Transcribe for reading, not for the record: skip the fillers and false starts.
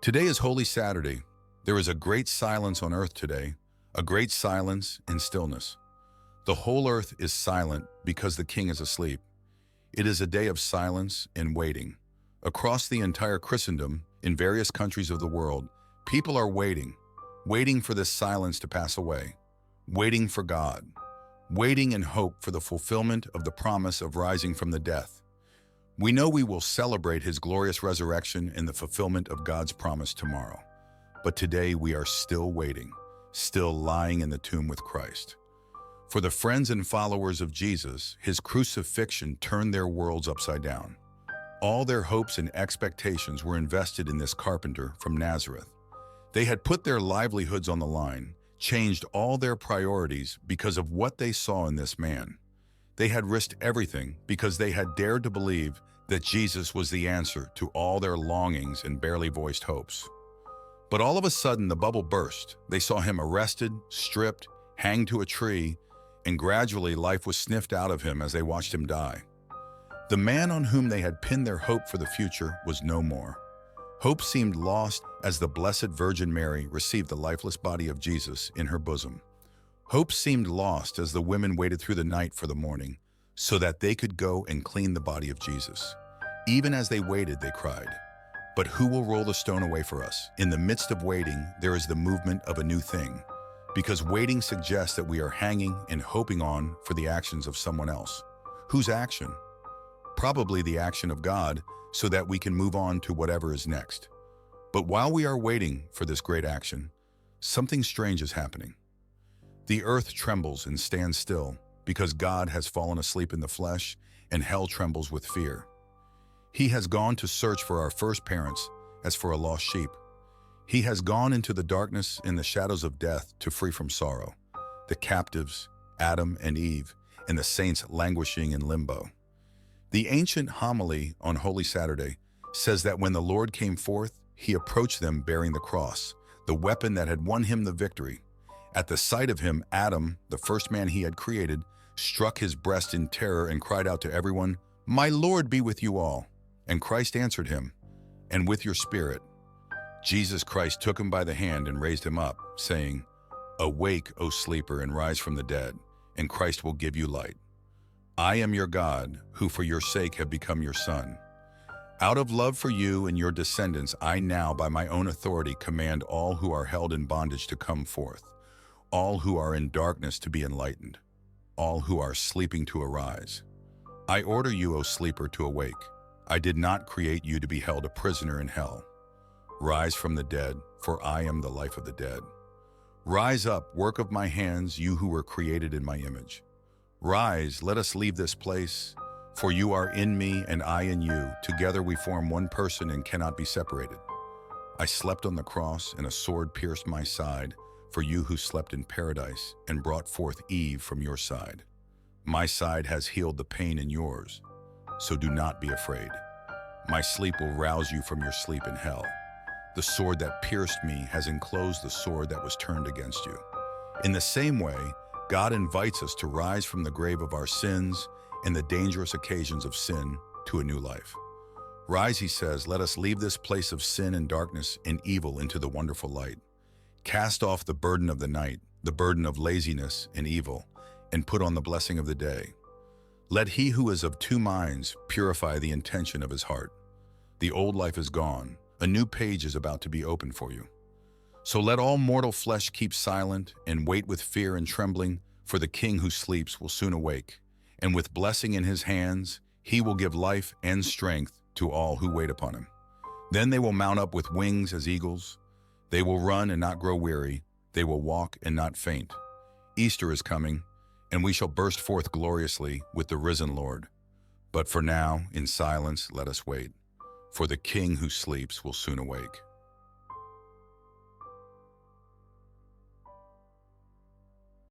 Today is Holy Saturday. There is a great silence on earth today, a great silence and stillness. The whole earth is silent because the King is asleep. It is a day of silence and waiting. Across the entire Christendom, in various countries of the world, people are waiting for this silence to pass away, waiting for God, waiting in hope for the fulfillment of the promise of rising from the death. We know we will celebrate his glorious resurrection and the fulfillment of God's promise tomorrow. But today we are still waiting, still lying in the tomb with Christ. For the friends and followers of Jesus, his crucifixion turned their worlds upside down. All their hopes and expectations were invested in this carpenter from Nazareth. They had put their livelihoods on the line, changed all their priorities because of what they saw in this man. They had risked everything because they had dared to believe that Jesus was the answer to all their longings and barely voiced hopes. But all of a sudden, the bubble burst. They saw him arrested, stripped, hanged to a tree, and gradually life was sniffed out of him as they watched him die. The man on whom they had pinned their hope for the future was no more. Hope seemed lost as the Blessed Virgin Mary received the lifeless body of Jesus in her bosom. Hope seemed lost as the women waited through the night for the morning so that they could go and clean the body of Jesus. Even as they waited, they cried, "But who will roll the stone away for us?" In the midst of waiting, there is the movement of a new thing, because waiting suggests that we are hanging and hoping on for the actions of someone else. Whose action? Probably the action of God, so that we can move on to whatever is next. But while we are waiting for this great action, something strange is happening. The earth trembles and stands still because God has fallen asleep in the flesh, and hell trembles with fear. He has gone to search for our first parents as for a lost sheep. He has gone into the darkness and the shadows of death to free from sorrow, the captives, Adam and Eve, and the saints languishing in limbo. The ancient homily on Holy Saturday says that when the Lord came forth, he approached them bearing the cross, the weapon that had won him the victory. At the sight of him, Adam, the first man he had created, struck his breast in terror and cried out to everyone, "My Lord be with you all." And Christ answered him, "And with your spirit." Jesus Christ took him by the hand and raised him up, saying, "Awake, O sleeper, and rise from the dead, and Christ will give you light. I am your God, who for your sake have become your son. Out of love for you and your descendants, I now by my own authority command all who are held in bondage to come forth, all who are in darkness to be enlightened, all who are sleeping to arise. I order you, O sleeper, to awake. I did not create you to be held a prisoner in hell. Rise from the dead, for I am the life of the dead. Rise up, work of my hands, you who were created in my image. Rise, let us leave this place, for you are in me and I in you. Together we form one person and cannot be separated. I slept on the cross, and a sword pierced my side, for you who slept in paradise and brought forth Eve from your side. My side has healed the pain in yours, so do not be afraid. My sleep will rouse you from your sleep in hell. The sword that pierced me has enclosed the sword that was turned against you. In the same way, God invites us to rise from the grave of our sins and the dangerous occasions of sin to a new life. Rise, he says, let us leave this place of sin and darkness and evil into the wonderful light. Cast off the burden of the night, the burden of laziness and evil, and put on the blessing of the day. Let he who is of two minds purify the intention of his heart. The old life is gone. A new page is about to be opened for you. So let all mortal flesh keep silent and wait with fear and trembling, for the King who sleeps will soon awake, and with blessing in his hands, he will give life and strength to all who wait upon him. Then they will mount up with wings as eagles. They will run and not grow weary. They will walk and not faint. Easter is coming, and we shall burst forth gloriously with the risen Lord. But for now, in silence, let us wait, for the King who sleeps will soon awake.